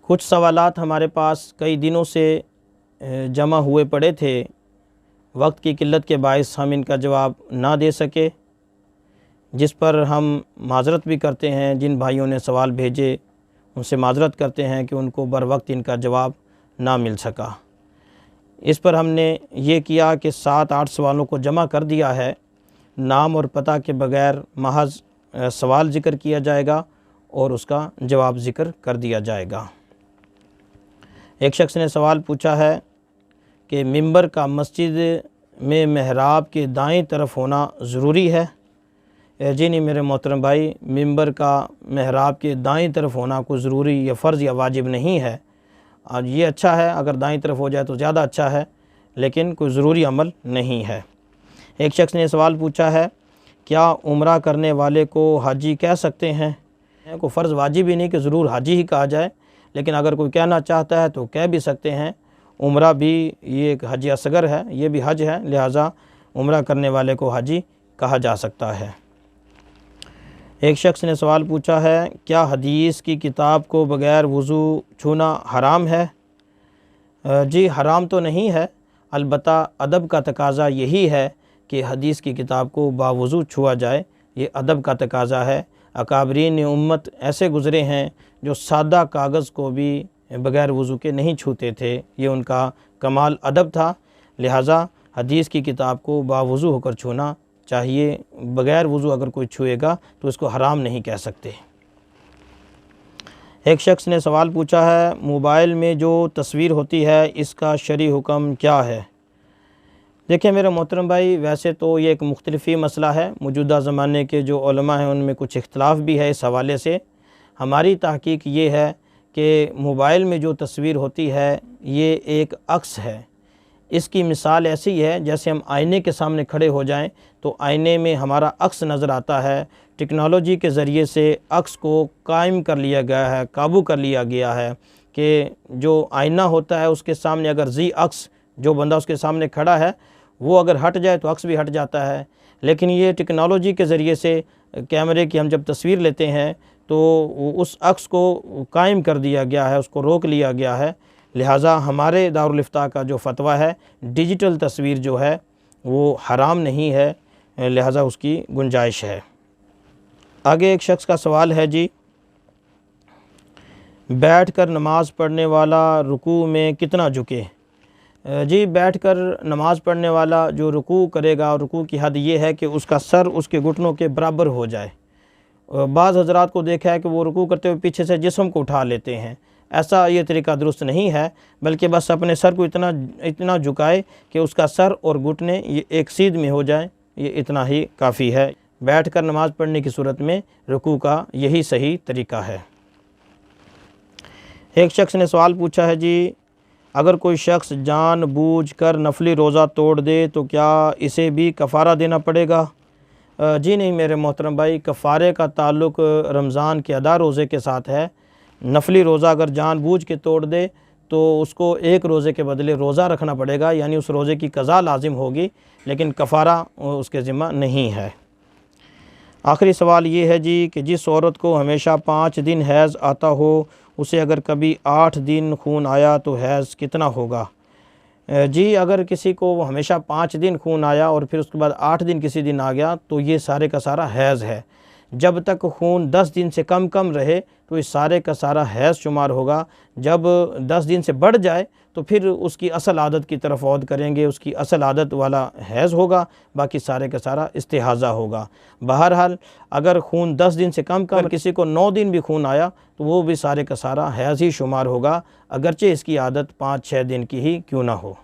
कुछ सवालात हमारे पास कई दिनों से जमा हुए पड़े थे, वक्त की किल्लत के बायस हम इनका जवाब ना दे सके, जिस पर हम माज़रत भी करते हैं। जिन भाइयों ने सवाल भेजे उनसे माज़रत करते हैं कि उनको बर वक्त इनका जवाब ना मिल सका। इस पर हमने ये किया कि 7-8 सवालों को जमा कर दिया है। नाम और पता के बग़ैर महज सवाल ज़िक्र किया जाएगा और उसका जवाब ज़िक्र कर दिया जाएगा। एक शख्स ने सवाल पूछा है कि मिंबर का मस्जिद में महराब के दाएं तरफ होना ज़रूरी है। जी नहीं मेरे मोहतरम भाई, मिंबर का महराब के दाएं तरफ होना कोई ज़रूरी या फ़र्ज़ या वाजिब नहीं है। और ये अच्छा है, अगर दाएं तरफ हो जाए तो ज़्यादा अच्छा है, लेकिन कोई ज़रूरी अमल नहीं है। एक शख्स ने सवाल पूछा है, क्या उम्रा करने वाले को हाजी कह सकते हैं? कोई फ़र्ज़ वाजिब ही नहीं कि ज़रूर हाजी ही कहा जाए, लेकिन अगर कोई कहना चाहता है तो कह भी सकते हैं। उम्रा भी ये एक हज असगर है, ये भी हज है, लिहाजा उम्रा करने वाले को हाजी कहा जा सकता है। एक शख्स ने सवाल पूछा है, क्या हदीस की किताब को बग़ैर वज़ू छूना हराम है? जी हराम तो नहीं है, अलबत्ता अदब का तकाज़ा यही है कि हदीस की किताब को बावज़ू छुआ जाए, ये अदब का तकाज़ा है। अकाबरीन उम्मत ऐसे गुज़रे हैं जो सादा कागज़ को भी बग़ैर वज़ू के नहीं छूते थे, ये उनका कमाल अदब था। लिहाजा हदीस की किताब को बावज़ू होकर छूना चाहिए। बग़ैर वज़ू अगर कोई छुएगा तो इसको हराम नहीं कह सकते। एक शख्स ने सवाल पूछा है, मोबाइल में जो तस्वीर होती है इसका शरई हुक्म क्या है? देखिए मेरे मोहतरम भाई, वैसे तो ये एक मुख्तलिफ़ी मसला है। मौजूदा ज़माने के जो उलमा हैं उनमें कुछ इख्तलाफ भी है इस हवाले से। हमारी तहकीक ये है कि मोबाइल में जो तस्वीर होती है ये एक अक्स है। इसकी मिसाल ऐसी है जैसे हम आईने के सामने खड़े हो जाएं तो आईने में हमारा अक्स नज़र आता है। टेक्नोलॉजी के ज़रिए से अक्स को कायम कर लिया गया है, काबू कर लिया गया है कि जो आईना होता है उसके सामने अगर जी अक्स, जो बंदा उसके सामने खड़ा है वो अगर हट जाए तो अक्स भी हट जाता है। लेकिन ये टेक्नोलॉजी के ज़रिए से कैमरे की हम जब तस्वीर लेते हैं तो उस अक्स को कायम कर दिया गया है, उसको रोक लिया गया है। लिहाजा हमारे दारुल इफ्ता का जो फतवा है, डिजिटल तस्वीर जो है वो हराम नहीं है, लिहाजा उसकी गुंजाइश है। आगे एक शख्स का सवाल है, जी बैठकर नमाज़ पढ़ने वाला रुकू में कितना झुके? जी बैठकर नमाज़ पढ़ने वाला जो रुकू करेगा, रुकू की हद ये है कि उसका सर उसके घुटनों के बराबर हो जाए। बाज़ हज़रात को देखा है कि वो रुकू करते हुए पीछे से जिस्म को उठा लेते हैं। ऐसा ये तरीका दुरुस्त नहीं है, बल्कि बस अपने सर को इतना झुकाए कि उसका सर और घुटने ये एक सीध में हो जाए, ये इतना ही काफ़ी है। बैठकर नमाज़ पढ़ने की सूरत में रुकू का यही सही तरीका है। एक शख्स ने सवाल पूछा है, जी अगर कोई शख्स जानबूझकर नफली रोज़ा तोड़ दे तो क्या इसे भी कफ़ारा देना पड़ेगा? जी नहीं मेरे मोहतरम भाई, कफ़ारे का ताल्लुक़ रमज़ान के अदा रोज़े के साथ है। नफली रोज़ा अगर जानबूझ के तोड़ दे तो उसको एक रोज़े के बदले रोज़ा रखना पड़ेगा, यानी उस रोज़े की क़ज़ा लाजिम होगी, लेकिन कफ़ारा उसके ज़िम्मा नहीं है। आखिरी सवाल ये है जी कि जिस औरत को हमेशा 5 दिन हैज़ आता हो, उसे अगर कभी 8 दिन खून आया तो हैज़ कितना होगा? जी अगर किसी को हमेशा 5 दिन खून आया और फिर उसके बाद 8 दिन किसी दिन आ गया तो ये सारे का सारा हैज़ है। जब तक खून 10 दिन से कम रहे तो इस सारे का सारा हैज़ शुमार होगा। जब 10 दिन से बढ़ जाए तो फिर उसकी असल आदत की तरफ औद करेंगे, उसकी असल आदत वाला हैज़ होगा, बाकी सारे का सारा इस्तिहाज़ा होगा। बहरहाल अगर खून 10 दिन से कम किसी को 9 दिन भी खून आया तो वो भी सारे का सारा हैज़ ही शुमार होगा, अगरचे इसकी आदत 5-6 दिन की ही क्यों ना हो।